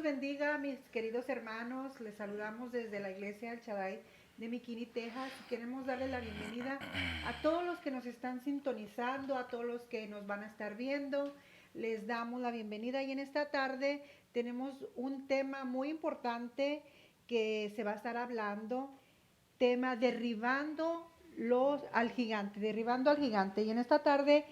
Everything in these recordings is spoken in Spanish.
bendiga, mis queridos hermanos. Les saludamos desde la iglesia El Shaddai de McKinney, Texas. Queremos darle la bienvenida a todos los que nos están sintonizando, a todos los que nos van a estar viendo. Les damos la bienvenida y en esta tarde tenemos un tema muy importante que se va a estar hablando, tema al gigante, derribando al gigante. Y en esta tarde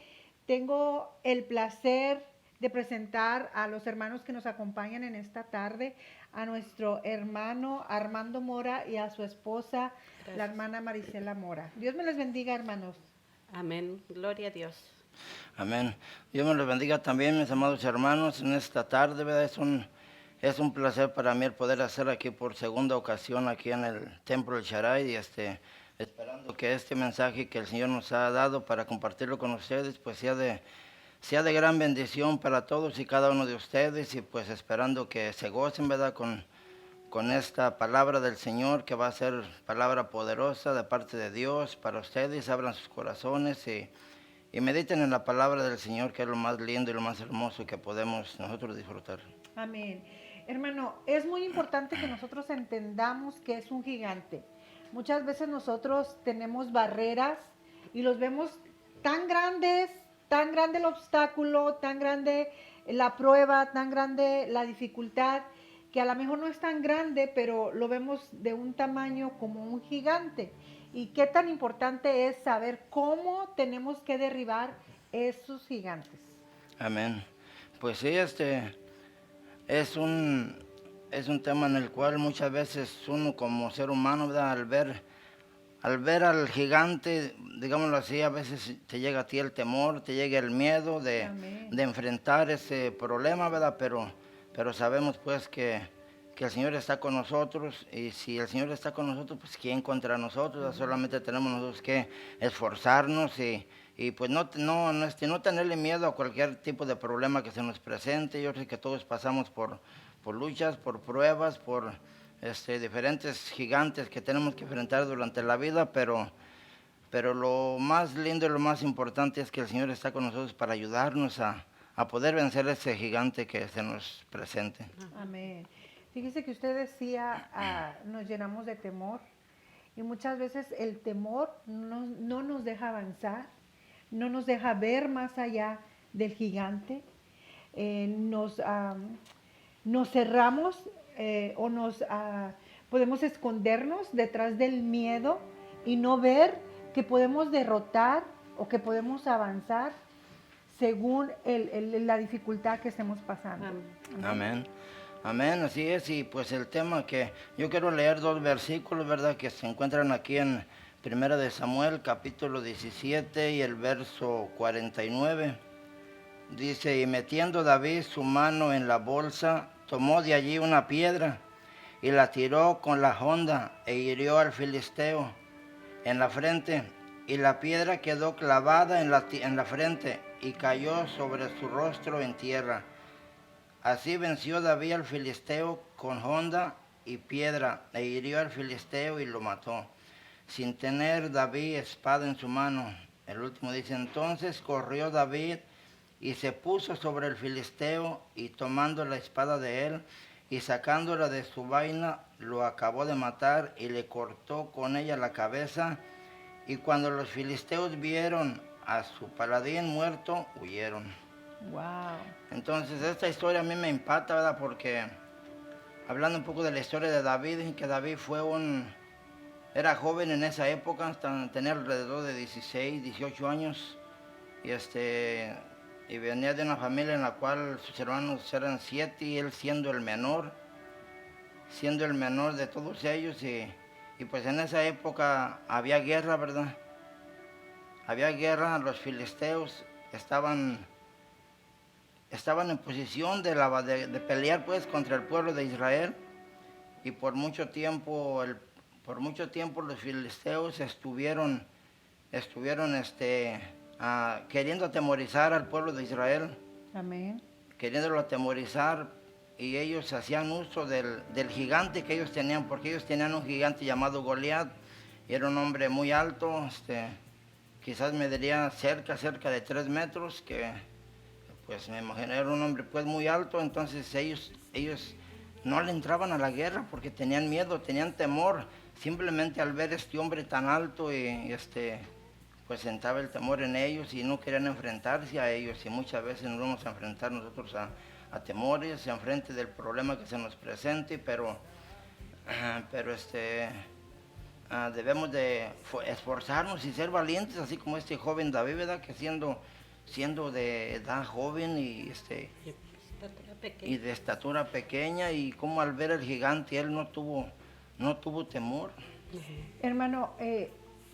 tengo el placer de presentar a los hermanos que nos acompañan en esta tarde, a nuestro hermano Armando Mora y a su esposa, gracias, la hermana Marisela Mora. Dios me les bendiga, hermanos. Amén, gloria a Dios. Amén. Dios me los bendiga también, mis amados hermanos, en esta tarde, ¿verdad? Es un placer para mí el poder hacer aquí por segunda ocasión aquí en el Templo del Shaddai y esperando que este mensaje que el Señor nos ha dado para compartirlo con ustedes, pues sea de gran bendición para todos y cada uno de ustedes y pues esperando que se gocen, ¿verdad? Con esta palabra del Señor que va a ser palabra poderosa de parte de Dios para ustedes. Abran sus corazones y mediten en la palabra del Señor, que es lo más lindo y lo más hermoso que podemos nosotros disfrutar. Amén. Hermano, es muy importante que nosotros entendamos que es un gigante. Muchas veces nosotros tenemos barreras y los vemos tan grandes, tan grande el obstáculo, tan grande la prueba, tan grande la dificultad, que a lo mejor no es tan grande, pero lo vemos de un tamaño como un gigante. Y qué tan importante es saber cómo tenemos que derribar esos gigantes. Amén. Pues sí, es un tema en el cual muchas veces uno como ser humano, ¿verdad? Al ver al gigante, digámoslo así, a veces te llega a ti el temor, te llega el miedo de enfrentar ese problema, ¿verdad? Pero sabemos pues que el Señor está con nosotros, y si el Señor está con nosotros, pues ¿quién contra nosotros? Solamente tenemos nosotros que esforzarnos y pues no tenerle miedo a cualquier tipo de problema que se nos presente. Yo sé que todos pasamos por luchas, por pruebas, por diferentes gigantes que tenemos que enfrentar durante la vida, pero lo más lindo y lo más importante es que el Señor está con nosotros para ayudarnos a poder vencer ese gigante que se nos presente. Amén. Fíjese que usted decía, nos llenamos de temor y muchas veces el temor no nos deja avanzar, no nos deja ver más allá del gigante, nos cerramos podemos escondernos detrás del miedo y no ver que podemos derrotar o que podemos avanzar según la dificultad que estemos pasando. Amén. Amén, así es. Y pues el tema que yo quiero leer 2 versículos, ¿verdad? Que se encuentran aquí en Primera de Samuel, capítulo 17 y el verso 49. Dice: y metiendo David su mano en la bolsa, tomó de allí una piedra y la tiró con la honda e hirió al filisteo en la frente, y la piedra quedó clavada en la frente y cayó sobre su rostro en tierra. Así venció David al filisteo con honda y piedra, e hirió al filisteo y lo mató, sin tener David espada en su mano. El último dice: entonces corrió David y se puso sobre el filisteo, y tomando la espada de él y sacándola de su vaina, lo acabó de matar y le cortó con ella la cabeza. Y cuando los filisteos vieron a su paladín muerto, huyeron. Wow. Entonces esta historia a mí me impacta, ¿verdad? Porque hablando un poco de la historia de David, que David era joven en esa época, tenía alrededor de 16, 18 años, y venía de una familia en la cual sus hermanos eran 7 y él siendo el menor de todos ellos, y pues en esa época había guerra, ¿verdad? Había guerra, los filisteos estaban en posición de pelear pues contra el pueblo de Israel, y por mucho tiempo los filisteos estuvieron queriendo atemorizar al pueblo de Israel. Amén. Queriéndolo atemorizar, y ellos hacían uso del gigante que ellos tenían, porque ellos tenían un gigante llamado Goliat, y era un hombre muy alto, quizás mediría cerca de 3 metros, que pues me imagino era un hombre pues muy alto. Entonces ellos no le entraban a la guerra porque tenían miedo, tenían temor, simplemente al ver este hombre tan alto y pues entraba el temor en ellos y no querían enfrentarse a ellos, y muchas veces nos vamos a enfrentar nosotros a temores en frente del problema que se nos presente, pero debemos de esforzarnos y ser valientes, así como este joven David, ¿verdad? Que siendo de edad joven y Estatura y pequeña. de estatura pequeña, y como al ver al gigante él no tuvo temor. Hermano,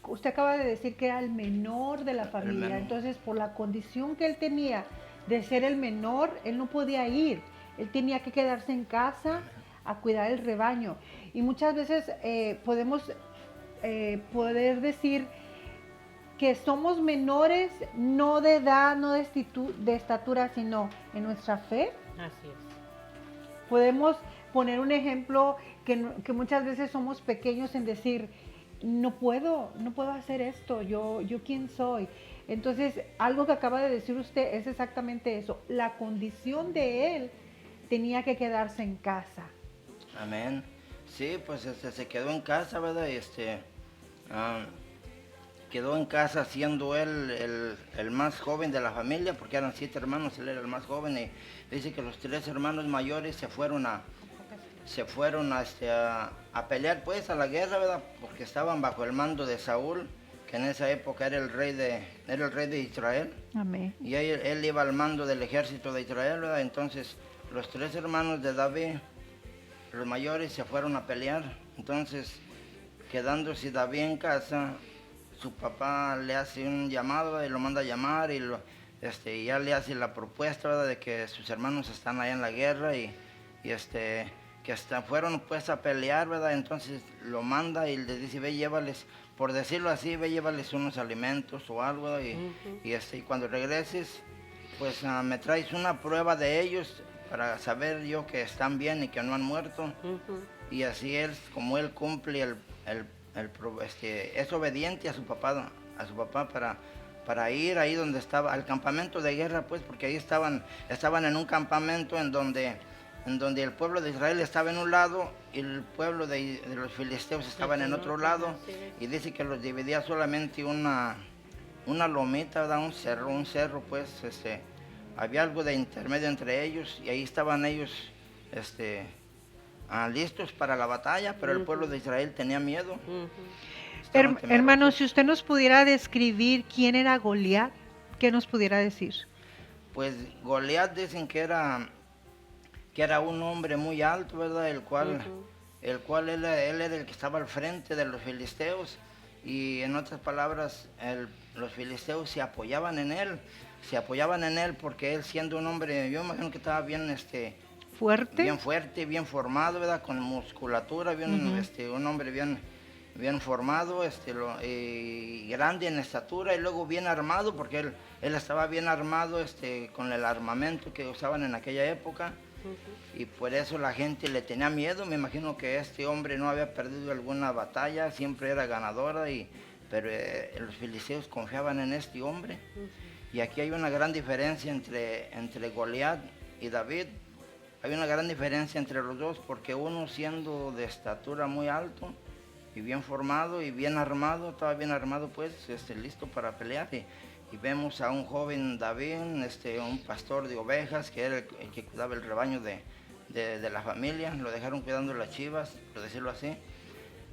usted acaba de decir que era el menor de la El familia, menor. entonces por la condición que él tenía de ser el menor, él no podía ir, él tenía que quedarse en casa a cuidar el rebaño. Y muchas veces podemos poder decir que somos menores, no de edad, no de estatura, sino en nuestra fe. Así es. Podemos poner un ejemplo que muchas veces somos pequeños en decir, no puedo hacer esto, yo quién soy. Entonces, algo que acaba de decir usted es exactamente eso. La condición de él tenía que quedarse en casa. Amén. Sí, pues se quedó en casa, ¿verdad? Ah, quedó en casa siendo él el más joven de la familia, porque eran 7 hermanos, él era el más joven, y dice que los 3 hermanos mayores se fueron a pelear pues a la guerra, ¿verdad? Porque estaban bajo el mando de Saúl, que en esa época era el rey de Israel, Amén. y él iba al mando del ejército de Israel, ¿verdad? Entonces los 3 hermanos de David, los mayores, se fueron a pelear. Entonces, quedándose David en casa, su papá le hace un llamado, ¿verdad? Y lo manda a llamar, y ya le hace la propuesta, ¿verdad? De que sus hermanos están allá en la guerra que fueron pues a pelear, ¿verdad? Entonces lo manda y le dice, ve, llévales, por decirlo así, ve, llévales unos alimentos o algo, ¿verdad? Y cuando regreses, pues me traes una prueba de ellos para saber yo que están bien y que no han muerto. Ujú. Y así es como él cumple es obediente a su papá para ir ahí donde estaba, al campamento de guerra, pues, porque ahí estaban en un campamento en donde el pueblo de Israel estaba en un lado y el pueblo de los filisteos estaban en otro lado, Así es. y dice que los dividía solamente una lomita, ¿verdad? Un cerro, pues, había algo de intermedio entre ellos, y ahí estaban ellos, listos para la batalla, pero el pueblo de Israel tenía miedo. Ujú. Estaban Hermano, temerosos. si usted nos pudiera describir quién era Goliat, ¿qué nos pudiera decir? Pues Goliat dicen que era un hombre muy alto, ¿verdad? Ujú. El cual él era el que estaba al frente de los filisteos, y en otras palabras, los filisteos se apoyaban en él porque él, siendo un hombre, yo imagino que estaba bien, ¿Fuerte? bien fuerte, bien formado, ¿verdad? Con musculatura, un hombre bien formado, y grande en estatura, y luego bien armado, porque él estaba bien armado, con el armamento que usaban en aquella época. Ujú. Y por eso la gente le tenía miedo. Me imagino que este hombre no había perdido alguna batalla, siempre era ganadora, pero los filisteos confiaban en este hombre. Ujú. Y aquí hay una gran diferencia entre Goliat y David. Hay una gran diferencia entre los dos, porque uno, siendo de estatura muy alto y bien formado y bien armado, estaba bien armado, pues, listo para pelear. Y vemos a un joven David, un pastor de ovejas, que era el que cuidaba el rebaño de la familia. Lo dejaron cuidando las chivas, por decirlo así.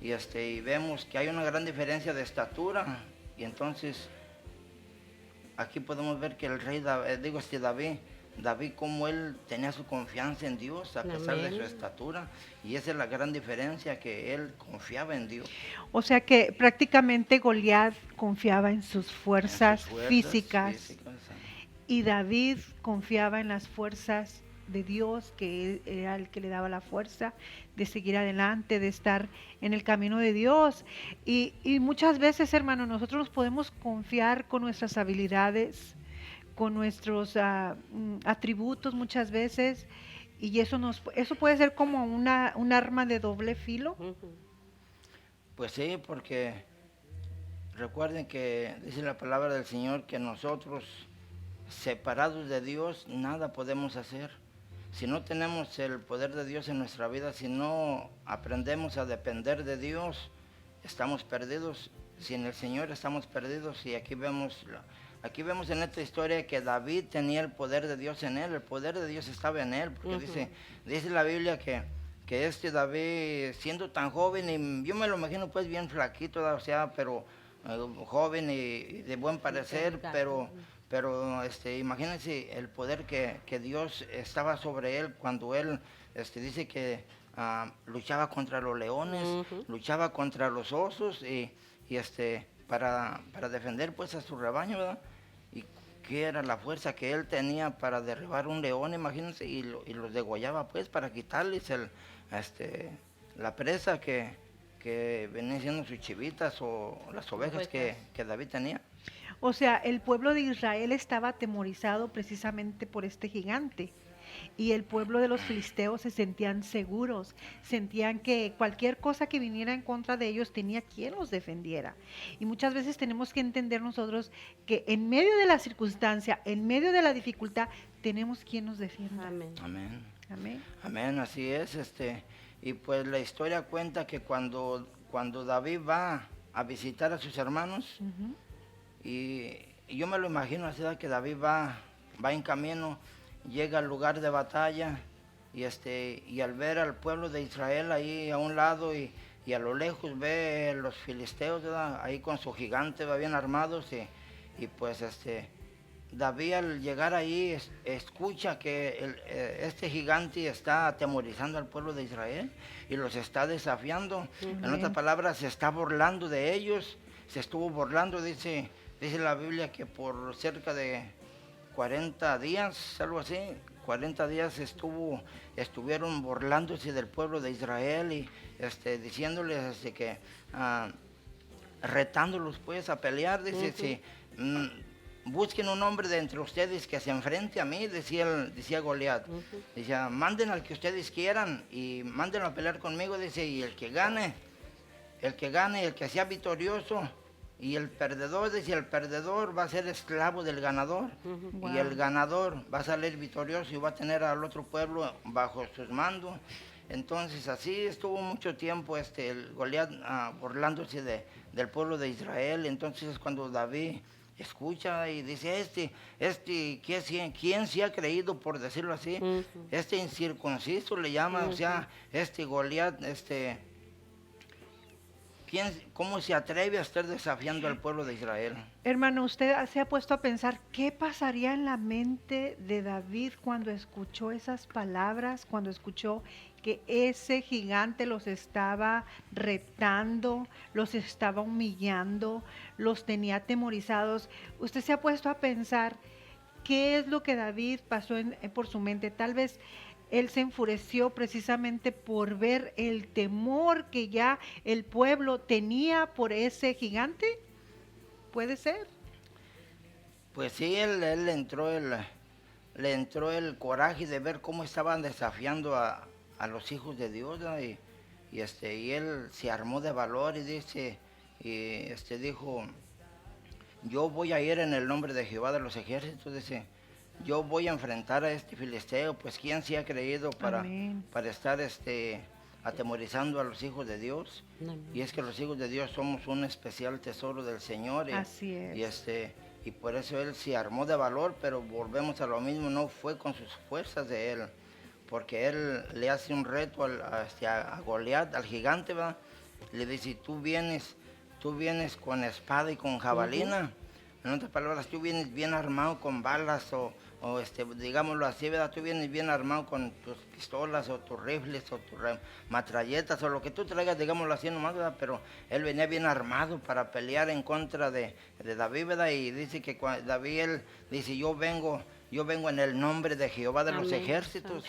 Y vemos que hay una gran diferencia de estatura. Y entonces aquí podemos ver que el rey David, como él tenía su confianza en Dios a pesar de su Amén. estatura, y esa es la gran diferencia, que él confiaba en Dios, O sea que prácticamente Goliat confiaba en sus en sus fuerzas fuerzas físicas físicas. y David confiaba en las fuerzas de Dios, que él era el que le daba la fuerza de seguir adelante, de estar en el camino de Dios. Y muchas veces, hermano, nosotros nos podemos confiar con nuestras habilidades, con nuestros atributos muchas veces, y eso puede ser como un arma de doble filo. Ujú. Pues sí, porque recuerden que dice la palabra del Señor que nosotros, separados de Dios, nada podemos hacer. si no tenemos el poder de Dios en nuestra vida, si no aprendemos a depender de Dios, estamos perdidos. Sin el Señor estamos perdidos. Y aquí vemos en esta historia que David tenía el poder de Dios en él. El poder de Dios estaba en él, porque dice la Biblia que David, siendo tan joven, y yo me lo imagino pues bien flaquito, o sea, pero joven y de buen parecer, pero imagínense el poder que Dios estaba sobre él cuando él dice que luchaba contra los leones, luchaba contra los osos y para defender pues a su rebaño, ¿verdad? Y qué era la fuerza que él tenía para derribar un león, imagínense, y los degollaba pues para quitarles la presa que venían siendo sus chivitas o las ovejas que David tenía. O sea, el pueblo de Israel estaba atemorizado precisamente por este gigante. Y el pueblo de los filisteos se sentían seguros, sentían que cualquier cosa que viniera en contra de ellos tenía quien los defendiera. Y muchas veces tenemos que entender nosotros que en medio de la circunstancia, en medio de la dificultad, tenemos quien nos defienda. Amén. Amén. Amén. Amén, así es. Y pues la historia cuenta que cuando David va a visitar a sus hermanos, Ujú. y yo me lo imagino así, que David va en camino, llega al lugar de batalla y al ver al pueblo de Israel ahí a un lado y a lo lejos ve los filisteos, ¿verdad? Ahí con su gigante, va bien armados y pues David al llegar ahí escucha que este gigante está atemorizando al pueblo de Israel y los está desafiando. En otras palabras, se está burlando de ellos, se estuvo burlando, dice la Biblia que por cerca de 40 días, algo así, 40 días estuvieron burlándose del pueblo de Israel y diciéndoles que retándolos pues a pelear, dice, busquen un hombre de entre ustedes que se enfrente a mí, decía Goliat. Decía, manden al que ustedes quieran y mándenlo a pelear conmigo, dice, y el que gane, el que sea victorioso, y el perdedor, dice, el perdedor va a ser esclavo del ganador. Y el ganador va a salir victorioso y va a tener al otro pueblo bajo sus mandos. Entonces así estuvo mucho tiempo el Goliat burlándose del pueblo de Israel. Entonces es cuando David escucha y dice, ¿quién se ha creído, por decirlo así? Este incircunciso le llama, o sea, Goliat, ¿cómo se atreve a estar desafiando al pueblo de Israel? Hermano, usted se ha puesto a pensar qué pasaría en la mente de David cuando escuchó esas palabras, cuando escuchó que ese gigante los estaba retando, los estaba humillando, los tenía atemorizados. Usted se ha puesto a pensar qué es lo que David pasó por su mente. Tal vez él se enfureció precisamente por ver el temor que ya el pueblo tenía por ese gigante. ¿Puede ser? Pues sí, él le entró el coraje de ver cómo estaban desafiando a los hijos de Dios, ¿no? Y él se armó de valor y dijo, yo voy a ir en el nombre de Jehová de los ejércitos, dice, yo voy a enfrentar a este filisteo, pues quién se ha creído para estar atemorizando a los hijos de Dios. Amén. Y es que los hijos de Dios somos un especial tesoro del Señor. Así es. Y por eso él se armó de valor, pero volvemos a lo mismo, no fue con sus fuerzas de él, porque él le hace un reto a Goliat, al gigante, ¿verdad? Le dice, tú vienes con espada y con jabalina. En otras palabras, tú vienes bien armado con balas o digámoslo así, ¿verdad? Tú vienes bien armado con tus pistolas o tus rifles o tus matralletas o lo que tú traigas, digámoslo así nomás, ¿verdad? Pero él venía bien armado para pelear en contra de David, ¿verdad? Y dice que David, él dice, yo vengo en el nombre de Jehová de los ejércitos.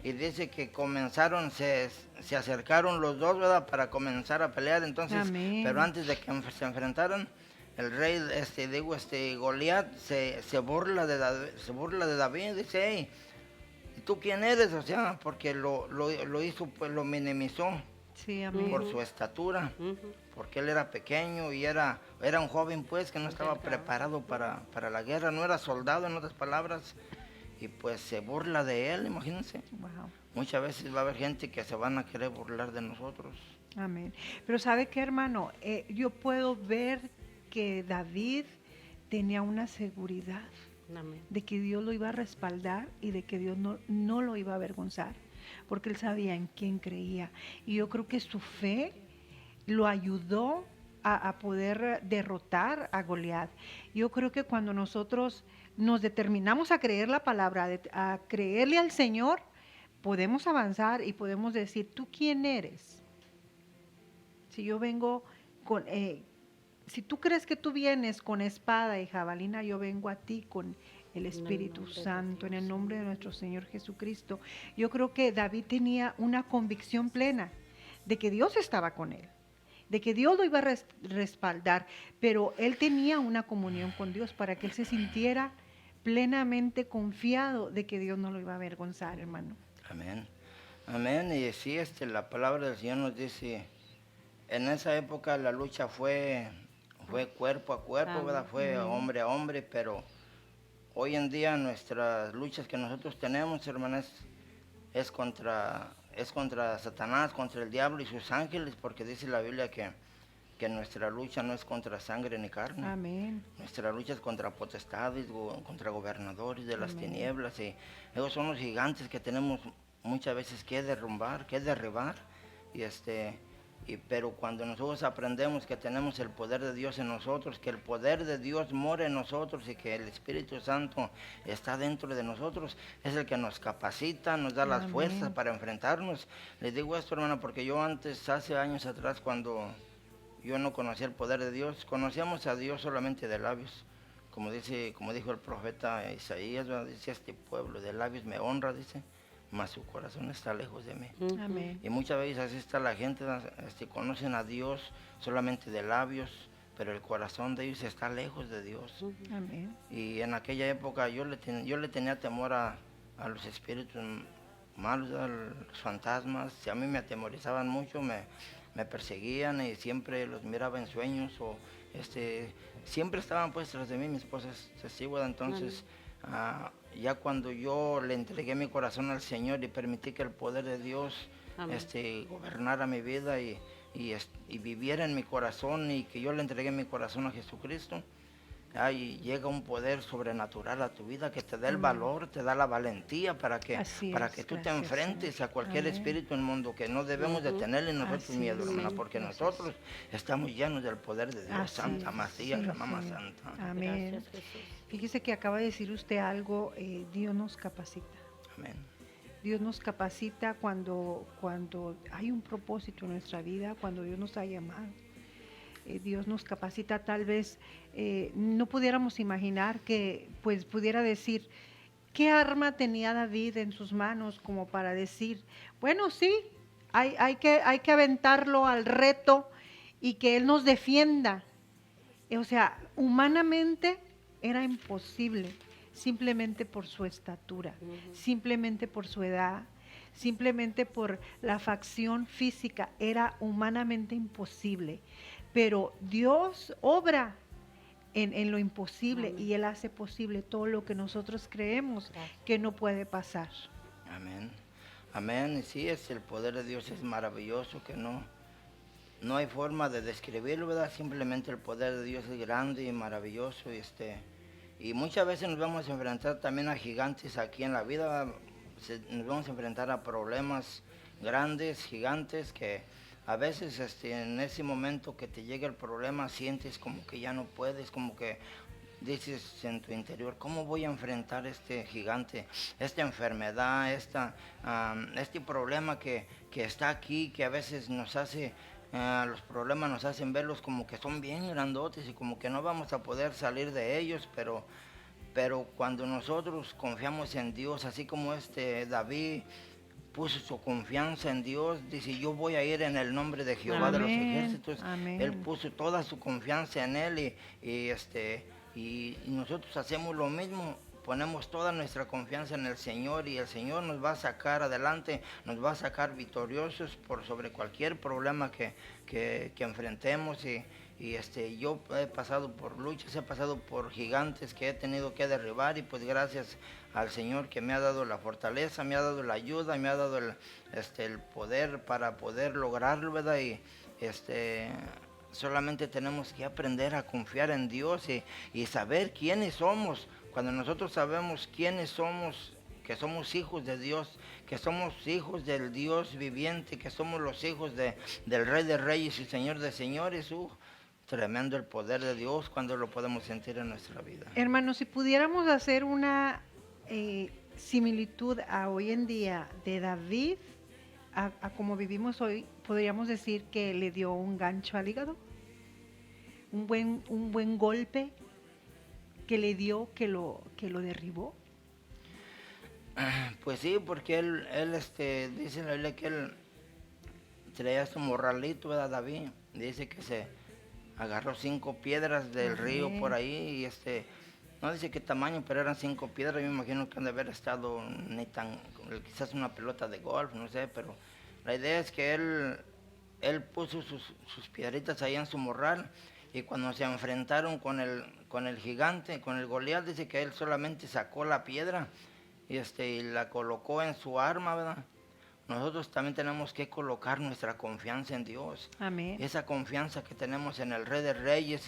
Y dice que se acercaron los dos, ¿verdad? Para comenzar a pelear. Entonces, pero antes de que se enfrentaran, el rey, Goliat se burla de David, dice, hey, ¿y tú quién eres? O sea, porque lo hizo, pues lo minimizó. Sí, amén. Por su estatura, porque él era pequeño y era un joven pues que no estaba preparado para la guerra, no era soldado en otras palabras. y pues se burla de él, imagínense. Wow. Muchas veces va a haber gente que se van a querer burlar de nosotros. Amén. Pero ¿sabe qué, hermano? Yo puedo ver que David tenía una seguridad Amén. de que Dios lo iba a respaldar y de que Dios no lo iba a avergonzar, porque él sabía en quién creía. Y yo creo que su fe lo ayudó a poder derrotar a Goliat. Yo creo que cuando nosotros nos determinamos a creer la palabra, a creerle al Señor, podemos avanzar y podemos decir, ¿tú quién eres? Si yo vengo con, si tú crees que tú vienes con espada y jabalina, yo vengo a ti con el Espíritu nombre de Santo, en Dios. el nombre de nuestro Señor Jesucristo. Yo creo que David tenía una convicción plena de que Dios estaba con él, de que Dios lo iba a respaldar, pero él tenía una comunión con Dios para que él se sintiera plenamente confiado de que Dios no lo iba a avergonzar, hermano. Amén. Amén. Y sí, la palabra del Señor nos dice, en esa época la lucha fue cuerpo a cuerpo, ¿verdad? Fue hombre a hombre, pero hoy en día nuestras luchas que nosotros tenemos, hermanas, es contra Satanás, contra el diablo y sus ángeles, porque dice la Biblia que nuestra lucha no es contra sangre ni carne. Amén. Nuestra lucha es contra potestades, contra gobernadores de las Amén. tinieblas, y esos son los gigantes que tenemos muchas veces que derrumbar, que derribar, pero cuando nosotros aprendemos que tenemos el poder de Dios en nosotros, que el poder de Dios mora en nosotros y que el Espíritu Santo está dentro de nosotros, es el que nos capacita, nos da las Amén. fuerzas para enfrentarnos. Les digo esto, hermana, porque yo antes, hace años atrás, cuando yo no conocía el poder de Dios, conocíamos a Dios solamente de labios. Como dijo el profeta Isaías, ¿verdad? Dice, este pueblo de labios me honra, dice, mas su corazón está lejos de mí. Amén. Y muchas veces así está la gente, conocen a Dios solamente de labios, pero el corazón de ellos está lejos de Dios. Amén. Y en aquella época yo le tenía temor a los espíritus malos, a los fantasmas. Si a mí me atemorizaban mucho, me perseguían y siempre los miraba en sueños, o siempre estaban pues tras de mí. Mi esposa es testigo, entonces ya cuando yo le entregué mi corazón al Señor y permití que el poder de Dios gobernara mi vida y viviera en mi corazón, y que yo le entregué mi corazón a Jesucristo, ahí llega un poder sobrenatural a tu vida que te da el valor, te da la valentía para que tú te enfrentes a cualquier espíritu en el mundo, que no debemos de tenerle nosotros miedo, hermana, porque nosotros estamos llenos del poder de Dios. Santa Masía, la mamá santa. Amén. Gracias, Jesús. Fíjese que acaba de decir usted algo, Dios nos capacita. Amén. Dios nos capacita cuando hay un propósito en nuestra vida, cuando Dios nos ha llamado. Dios nos capacita. Tal vez no pudiéramos imaginar que pues pudiera decir, ¿qué arma tenía David en sus manos como para decir, bueno, sí, hay que aventarlo al reto y que Él nos defienda? O sea, humanamente era imposible, simplemente por su estatura, simplemente por su edad, simplemente por la facción física, era humanamente imposible. Pero Dios obra en lo imposible. Amén. Y Él hace posible todo lo que nosotros creemos que no puede pasar. Amén. Amén. Y sí, el poder de Dios es maravilloso, que no hay forma de describirlo, ¿verdad? Simplemente el poder de Dios es grande y maravilloso, y muchas veces nos vamos a enfrentar también a gigantes aquí en la vida. Nos vamos a enfrentar a problemas grandes, gigantes, que a veces en ese momento que te llega el problema sientes como que ya no puedes, como que dices en tu interior, ¿cómo voy a enfrentar este gigante, esta enfermedad, este problema que está aquí, que a veces nos hace, los problemas nos hacen verlos como que son bien grandotes y como que no vamos a poder salir de ellos, pero cuando nosotros confiamos en Dios, así como David puso su confianza en Dios, dice, yo voy a ir en el nombre de Jehová. Amén. De los ejércitos. Amén. Él puso toda su confianza en Él, y nosotros hacemos lo mismo, ponemos toda nuestra confianza en el Señor, y el Señor nos va a sacar adelante, nos va a sacar victoriosos sobre cualquier problema que enfrentemos, Y yo he pasado por luchas, he pasado por gigantes que he tenido que derribar, y pues gracias al Señor que me ha dado la fortaleza, me ha dado la ayuda, me ha dado el poder para poder lograrlo, ¿verdad? Y solamente tenemos que aprender a confiar en Dios y saber quiénes somos. Cuando nosotros sabemos quiénes somos, que somos hijos de Dios, que somos hijos del Dios viviente, que somos los hijos del Rey de Reyes y Señor de Señores, tremendo el poder de Dios cuando lo podemos sentir en nuestra vida. Hermanos, si pudiéramos hacer una similitud a hoy en día de David, a como vivimos hoy, podríamos decir que le dio un gancho al hígado, un buen golpe que le dio, que lo derribó. Pues sí, porque él dice en la Biblia que él traía su morralito, ¿verdad, David? Dice que se agarró 5 piedras del río por ahí, y no dice qué tamaño, pero eran 5 piedras. Yo me imagino que han de haber estado quizás una pelota de golf, no sé, pero la idea es que él puso sus piedritas ahí en su morral, y cuando se enfrentaron con el gigante, con el Goliat, dice que él solamente sacó la piedra y la colocó en su arma, ¿verdad? Nosotros también tenemos que colocar nuestra confianza en Dios. Amén. Esa confianza que tenemos en el Rey de Reyes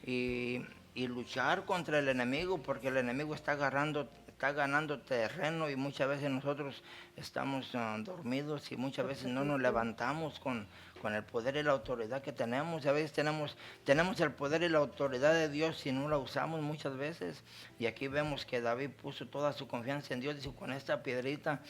y luchar contra el enemigo, porque el enemigo está ganando terreno, y muchas veces nosotros estamos dormidos, y muchas veces no nos levantamos con el poder y la autoridad que tenemos. A veces tenemos el poder y la autoridad de Dios y no la usamos muchas veces. Y aquí vemos que David puso toda su confianza en Dios. Dice, con esta piedrita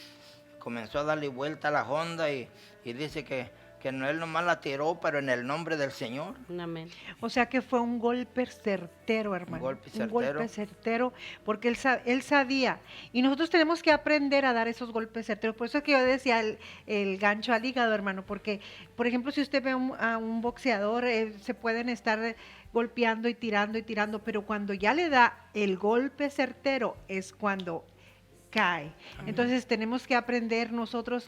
comenzó a darle vuelta a la honda, y dice que no, él nomás la tiró, pero en el nombre del Señor. Amén. O sea que fue un golpe certero, hermano. Un golpe certero. Un golpe certero, porque él sabía. Y nosotros tenemos que aprender a dar esos golpes certeros. Por eso es que yo decía el gancho al hígado, hermano. Porque, por ejemplo, si usted ve a un boxeador, se pueden estar golpeando y tirando, pero cuando ya le da el golpe certero es cuando cae. Entonces tenemos que aprender nosotros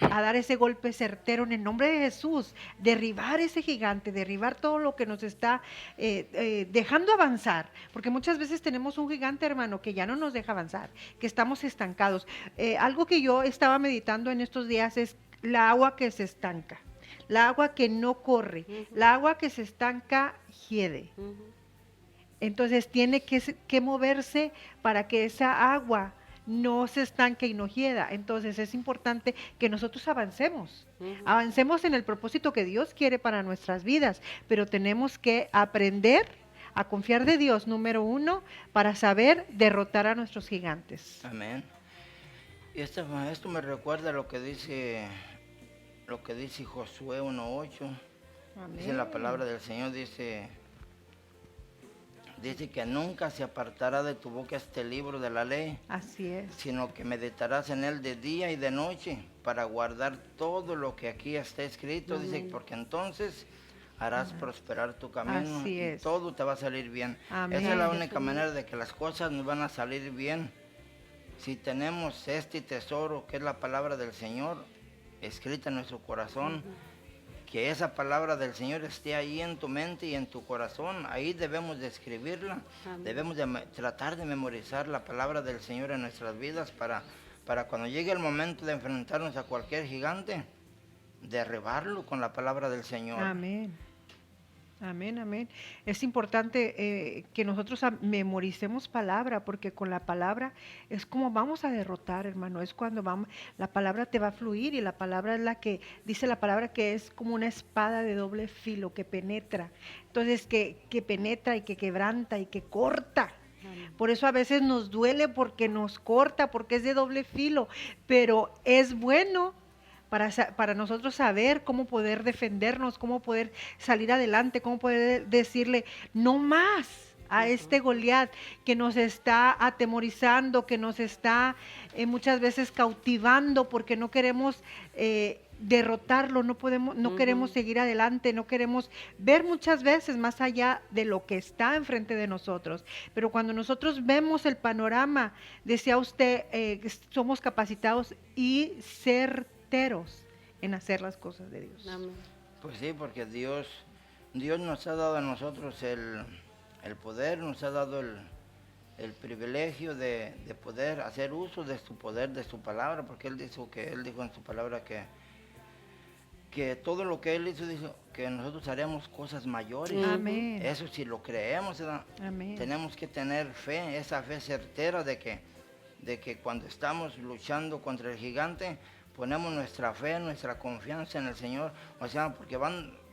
a dar ese golpe certero en el nombre de Jesús, derribar ese gigante, derribar todo lo que nos está dejando avanzar, porque muchas veces tenemos un gigante, hermano, que ya no nos deja avanzar, que estamos estancados. Algo que yo estaba meditando en estos días es la agua que se estanca, la agua que no corre, la agua que se estanca hiede. Entonces tiene que moverse para que esa agua no se estanque y no hieda. Entonces es importante que nosotros avancemos en el propósito que Dios quiere para nuestras vidas, pero tenemos que aprender a confiar de Dios, número 1, para saber derrotar a nuestros gigantes. Amén. Y esto me recuerda lo que dice Josué 1:8. Dice la palabra del Señor, dice que nunca se apartará de tu boca este libro de la ley. Así es. Sino que meditarás en él de día y de noche para guardar todo lo que aquí está escrito. Dice, porque entonces harás prosperar tu camino. Así es. Y todo te va a salir bien. Amén. Esa es la única manera de que las cosas nos van a salir bien. Si tenemos este tesoro, que es la palabra del Señor, escrita en nuestro corazón, que esa palabra del Señor esté ahí en tu mente y en tu corazón. Ahí debemos de escribirla. Amén. Debemos de tratar de memorizar la palabra del Señor en nuestras vidas para cuando llegue el momento de enfrentarnos a cualquier gigante, derribarlo con la palabra del Señor. Amén. Amén, amén. Es importante que nosotros memoricemos palabra, porque con la palabra es como vamos a derrotar, hermano. Es cuando la palabra te va a fluir, y la palabra es la que dice la palabra que es como una espada de doble filo que penetra. Entonces que penetra y que quebranta y que corta. Por eso a veces nos duele porque nos corta, porque es de doble filo, pero es bueno para nosotros saber cómo poder defendernos, cómo poder salir adelante, cómo poder decirle no más a este Goliat que nos está atemorizando, que nos está muchas veces cautivando, porque no queremos derrotarlo, no queremos seguir adelante, no queremos ver muchas veces más allá de lo que está enfrente de nosotros. Pero cuando nosotros vemos el panorama, decía usted, somos capacitados y certeros en hacer las cosas de Dios. Amén. Pues sí, porque Dios Dios nos ha dado a nosotros el poder, nos ha dado el privilegio de poder hacer uso de su poder, de su palabra, porque Él dijo en su palabra que todo lo que Él hizo, dijo que nosotros haremos cosas mayores. Amén. Eso si lo creemos, ¿verdad? Amén. Tenemos que tener fe, esa fe certera de que cuando estamos luchando contra el gigante, ponemos nuestra fe, nuestra confianza en el Señor. O sea, porque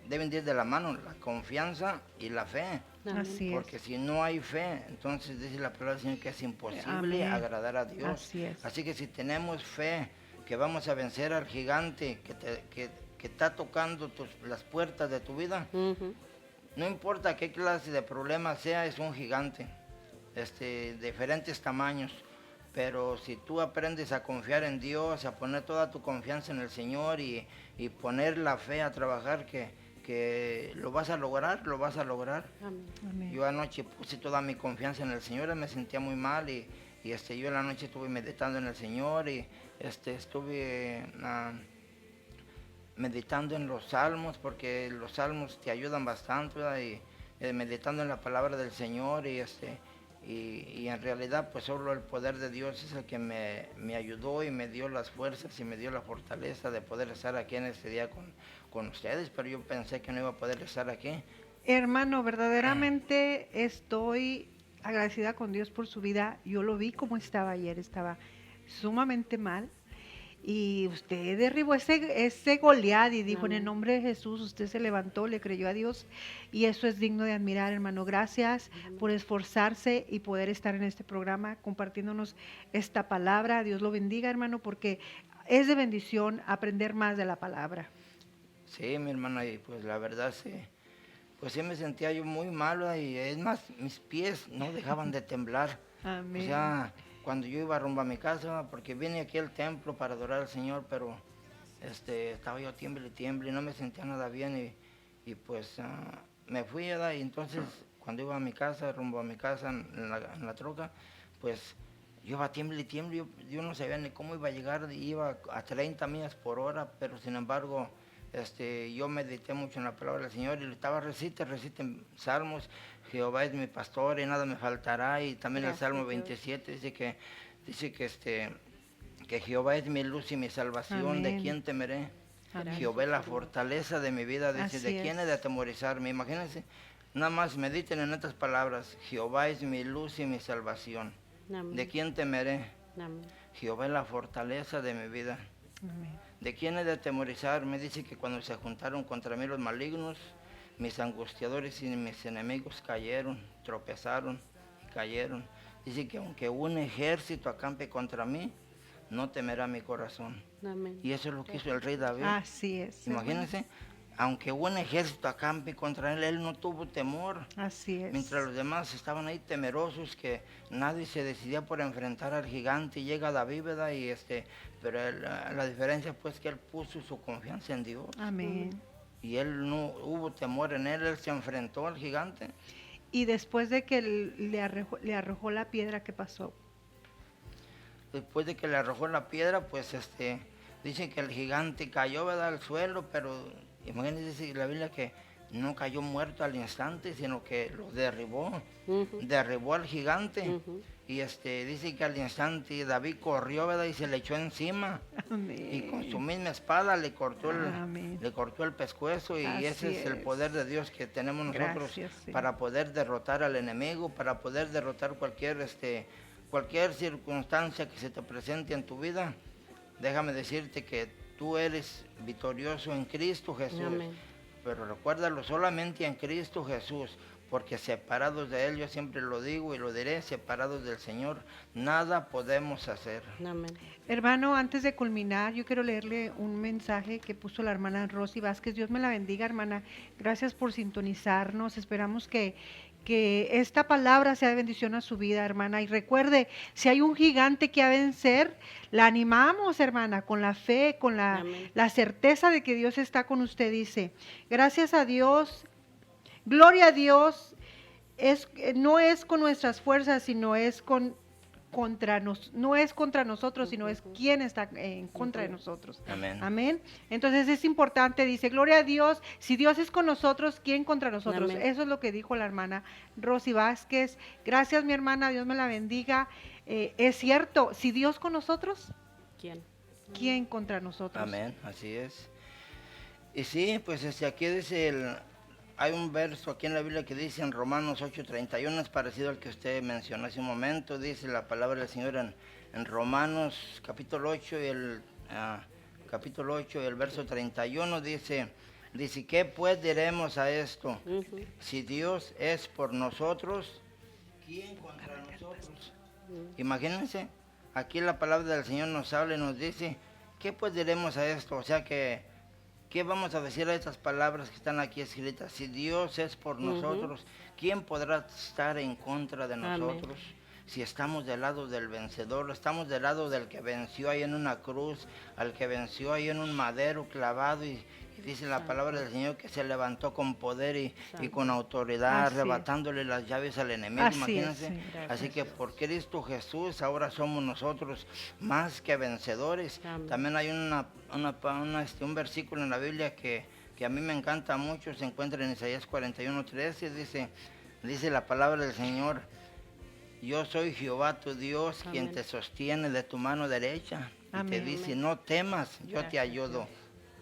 deben ir de la mano la confianza y la fe. Así es. Porque si no hay fe, entonces dice la palabra del Señor que es imposible Amén. agradar a Dios. Así es. Así que si tenemos fe que vamos a vencer al gigante que está tocando las puertas de tu vida, no importa qué clase de problema sea, es un gigante, diferentes tamaños. Pero si tú aprendes a confiar en Dios, a poner toda tu confianza en el Señor y poner la fe a trabajar, que lo vas a lograr, lo vas a lograr. Amén. Yo anoche puse toda mi confianza en el Señor, me sentía muy mal y yo en la noche estuve meditando en el Señor y estuve meditando en los salmos, porque los salmos te ayudan bastante, ¿verdad? Y meditando en la palabra del Señor y en realidad pues solo el poder de Dios es el que me ayudó y me dio las fuerzas y me dio la fortaleza de poder estar aquí en este día con ustedes, pero yo pensé que no iba a poder estar aquí. Hermano, verdaderamente estoy agradecida con Dios por su vida. Yo lo vi como estaba ayer, estaba sumamente mal. Y usted derribó ese Goliat y dijo, en el nombre de Jesús, usted se levantó, le creyó a Dios, y eso es digno de admirar, hermano. Gracias por esforzarse y poder estar en este programa compartiéndonos esta palabra. Dios lo bendiga, hermano, porque es de bendición aprender más de la palabra. Sí, mi hermana, y pues la verdad sí, pues sí me sentía yo muy malo y es más, mis pies no dejaban de temblar. Amén. O sea, cuando yo iba rumbo a mi casa, porque vine aquí al templo para adorar al Señor, pero estaba yo tiemble y no me sentía nada bien y pues me fui, ¿verdad? Y entonces cuando iba a mi casa, rumbo a mi casa en la troca, pues yo iba tiemble y yo no sabía ni cómo iba a llegar, iba a 30 millas por hora, pero sin embargo yo medité mucho en la palabra del Señor y le estaba recite salmos. Jehová es mi pastor y nada me faltará, y también el Salmo 27 dice que Jehová es mi luz y mi salvación. Amén. ¿De quién temeré? Amén. Jehová es la fortaleza de mi vida, dice, Así ¿de quién he de atemorizarme? Imagínense, nada más mediten en estas palabras: Jehová es mi luz y mi salvación. Amén. ¿De quién temeré? Amén. Jehová es la fortaleza de mi vida. Amén. ¿De quién he de atemorizarme? Dice que cuando se juntaron contra mí los malignos, mis angustiadores y mis enemigos cayeron, tropezaron y cayeron. Dice que aunque un ejército acampe contra mí, no temerá mi corazón. Amén. Y eso es lo que hizo el rey David. Así es. Imagínense, aunque un ejército acampe contra él no tuvo temor. Así es. Mientras los demás estaban ahí temerosos, que nadie se decidía por enfrentar al gigante, y llega David, ¿verdad? Pero la diferencia pues que él puso su confianza en Dios. Amén. Y él no hubo temor en él se enfrentó al gigante. Y después de que le arrojó la piedra, ¿qué pasó? Después de que le arrojó la piedra, pues dicen que el gigante cayó, ¿verdad?, al suelo, pero imagínense, dice la Biblia que no cayó muerto al instante, sino que lo derribó, derribó al gigante. Y dice que al instante David corrió, ¿verdad?, y se le echó encima. Amén. Y con su misma espada le cortó Amén. el pescuezo, y Así ese es el poder de Dios que tenemos nosotros. Gracias, sí. Para poder derrotar al enemigo, para poder derrotar cualquier circunstancia que se te presente en tu vida. Déjame decirte que tú eres victorioso en Cristo Jesús. Amén. Pero recuérdalo, solamente en Cristo Jesús, porque separados de Él, yo siempre lo digo y lo diré, separados del Señor, nada podemos hacer. Amén. Hermano, antes de culminar, yo quiero leerle un mensaje que puso la hermana Rosy Vázquez. Dios me la bendiga, hermana. Gracias por sintonizarnos. Esperamos que esta palabra sea de bendición a su vida, hermana. Y recuerde, si hay un gigante que ha de vencer, la animamos, hermana, con la fe, con la certeza de que Dios está con usted. Dice, gracias a Dios, gloria a Dios, no es con nuestras fuerzas, sino es con no es contra nosotros, sino es quién está en contra de nosotros. Amén. Amén. Entonces es importante, dice, gloria a Dios, si Dios es con nosotros, ¿quién contra nosotros? Amén. Eso es lo que dijo la hermana Rosy Vázquez. Gracias, mi hermana, Dios me la bendiga. Es cierto, si Dios con nosotros, ¿Quién? ¿quién contra nosotros? Amén, así es. Y sí, pues aquí dice, hay un verso aquí en la Biblia que dice en Romanos 8:31, es parecido al que usted mencionó hace un momento, dice la palabra del Señor en Romanos capítulo 8 y capítulo 8 y el verso 31 dice, ¿qué pues diremos a esto? Ujú. Si Dios es por nosotros, ¿quién contra nosotros? Imagínense, aquí la palabra del Señor nos habla y nos dice, ¿qué pues diremos a esto? O sea que, ¿qué vamos a decir a estas palabras que están aquí escritas? Si Dios es por nosotros, ¿quién podrá estar en contra de nosotros? Si estamos del lado del vencedor, estamos del lado del que venció ahí en una cruz, al que venció ahí en un madero clavado y dice la palabra del Señor que se levantó con poder y con autoridad, Así es. arrebatándole las llaves al enemigo, Así imagínense. es, sí. Así que por Cristo Jesús ahora somos nosotros más que vencedores. Amén. También hay un versículo en la Biblia que a mí me encanta mucho, se encuentra en Isaías 41:13, dice la palabra del Señor, yo soy Jehová tu Dios, quien Amén. te sostiene de tu mano derecha. Y te Amén. dice, no temas, yo te Gracias, ayudo.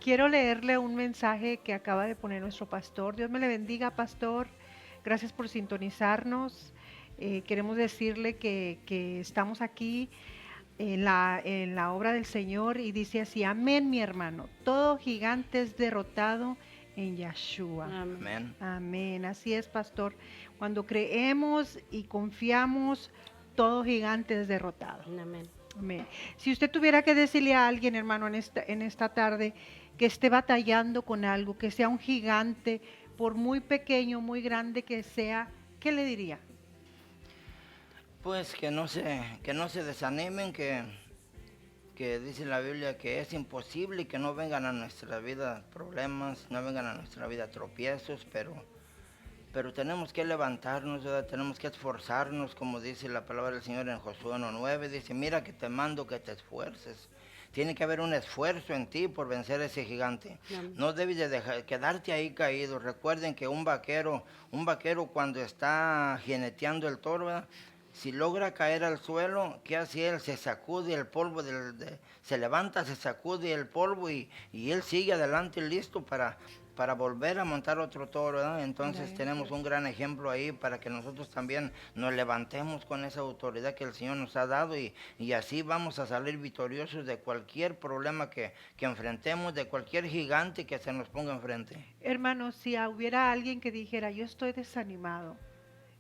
Quiero leerle un mensaje que acaba de poner nuestro pastor. Dios me le bendiga, pastor. Gracias por sintonizarnos. Queremos decirle que estamos aquí en la obra del Señor y dice así, amén, mi hermano. Todo gigante es derrotado en Yeshua. Amén. Amén. Amén. Así es, pastor. Cuando creemos y confiamos, todo gigante es derrotado. Amén. Amén. Si usted tuviera que decirle a alguien, hermano, en esta tarde, que esté batallando con algo, que sea un gigante, por muy pequeño, muy grande que sea, ¿qué le diría? Pues que no se desanimen, que dice la Biblia que es imposible que no vengan a nuestra vida problemas, no vengan a nuestra vida tropiezos, pero tenemos que levantarnos, ¿verdad? Tenemos que esforzarnos, como dice la palabra del Señor en Josué 1:9, dice, mira que te mando que te esfuerces. Tiene que haber un esfuerzo en ti por vencer a ese gigante. Amén. No debes de quedarte ahí caído. Recuerden que un vaquero cuando está jineteando el toro, ¿verdad? Si logra caer al suelo, ¿qué hace él? Se sacude el polvo, se levanta, se sacude el polvo y él sigue adelante listo para volver a montar otro toro, ¿verdad? Entonces Amén. tenemos un gran ejemplo ahí para que nosotros también nos levantemos con esa autoridad que el Señor nos ha dado y así vamos a salir victoriosos de cualquier problema que enfrentemos, de cualquier gigante que se nos ponga enfrente. Hermano, si hubiera alguien que dijera, yo estoy desanimado,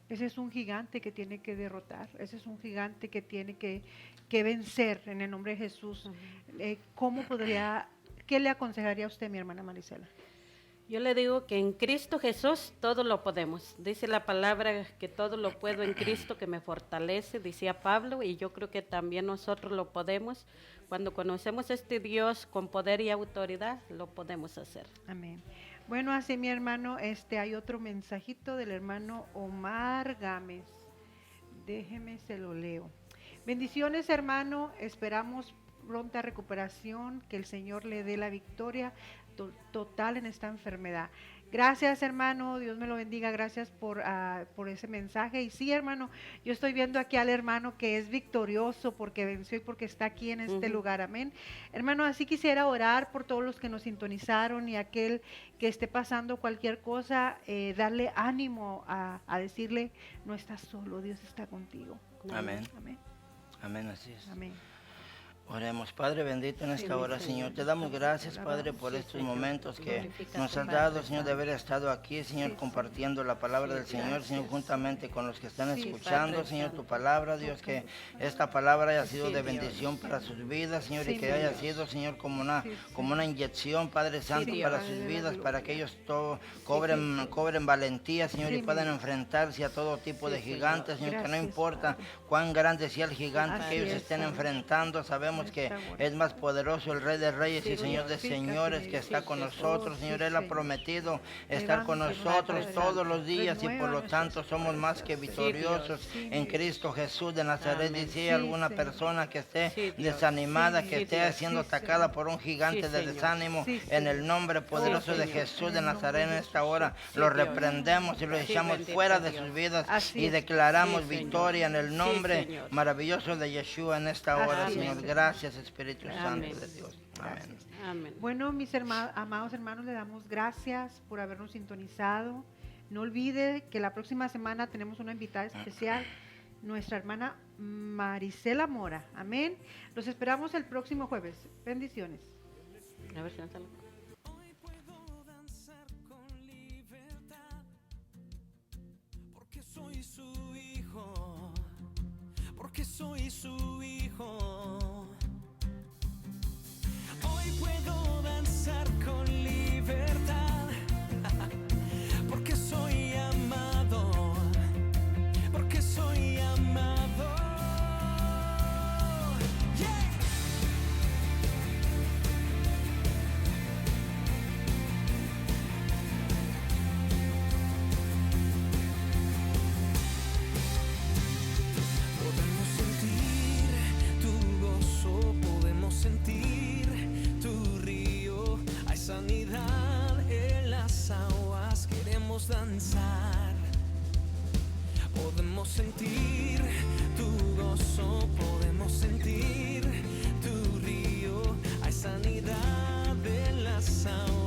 ese es un gigante que tiene que derrotar, ese es un gigante que tiene que vencer en el nombre de Jesús. ¿Qué le aconsejaría a usted, mi hermana Marisela? Yo le digo que en Cristo Jesús todo lo podemos. Dice la palabra que todo lo puedo en Cristo que me fortalece, decía Pablo, y yo creo que también nosotros lo podemos. Cuando conocemos a este Dios con poder y autoridad, lo podemos hacer. Amén. Bueno, así mi hermano, hay otro mensajito del hermano Omar Gámez. Déjeme, se lo leo. Bendiciones, hermano, esperamos pronta recuperación, que el Señor le dé la victoria total en esta enfermedad. Gracias, hermano, Dios me lo bendiga, gracias por ese mensaje. Y sí, hermano, yo estoy viendo aquí al hermano que es victorioso porque venció y porque está aquí en este lugar, amén. Hermano, así quisiera orar por todos los que nos sintonizaron y aquel que esté pasando cualquier cosa, darle ánimo a decirle, no estás solo, Dios está contigo. Amén. Amén. Amén, así es. Amén. Oremos, Padre bendito, en esta Sí, hora, Señor. Señor. Te damos gracias, Padre, por Sí, estos Señor. momentos que Glorifica nos tu has Padre dado, Señor, de Santo. haber estado aquí, Señor, Sí, compartiendo la palabra del Señor, gracias. Señor, juntamente con los que están Sí, escuchando, Padre Señor, Santo. tu palabra, Dios, que esta palabra haya sido Sí, de Dios. bendición para sus vidas, Señor, Sí, y que haya Dios. sido, Señor, como una Sí, inyección, Padre Santo, Dios. para Padre sus de la vidas, gloria. para que ellos cobren valentía, Señor, Sí, y puedan mi enfrentarse a todo tipo Sí, de Señor. gigantes, Señor, que no Gracias, importa Padre. cuán grande sea el gigante Así que ellos es, estén Padre. enfrentando, sabemos sabemos que esta hora. es más poderoso el Rey de Reyes Sí, y Señor de glorifícate, Señores que está sí, con Jesús. nosotros, Señor. Sí, Él ha Señor. prometido estar con Levántanos, nosotros Padre todos Santo. los días y por Renueva lo nuestras tanto somos más que fuerzas. victoriosos Sí, en Dios. Cristo Jesús de Nazaret. Amén. Dice Sí, alguna Señor. persona que esté Sí, Dios. desanimada, Sí, que sí, esté Dios. siendo Sí, atacada Señor. por un gigante Sí, de Señor. desánimo, Sí, en el Señor. nombre poderoso de Señor. Jesús de En el Nazaret en nombre de esta hora, Jesús. lo Sí, Dios. reprendemos y lo Sí, echamos bendito fuera de Dios. sus vidas Así y es. declaramos Sí, Señor. victoria en el Sí, nombre Señor. maravilloso de Yeshua en esta hora, Así Señor. es. Gracias, Espíritu Amén. Santo de Dios. Amén. Amén. Bueno, mis amados hermanos, le damos gracias por habernos sintonizado. No olvide que la próxima semana tenemos una invitada especial, nuestra hermana Marisela Mora. Amén. Los esperamos el próximo jueves. Bendiciones. A ver si no sale. Hoy puedo danzar con libertad, porque soy su hijo, porque soy su hijo. Hoy puedo danzar con libertad, porque soy amado, porque soy amado. Yeah. Podemos sentir tu gozo, podemos sentir tu río. Hay sanidad en las aguas, queremos danzar. Podemos sentir tu gozo, podemos sentir tu río. Hay sanidad en las aguas.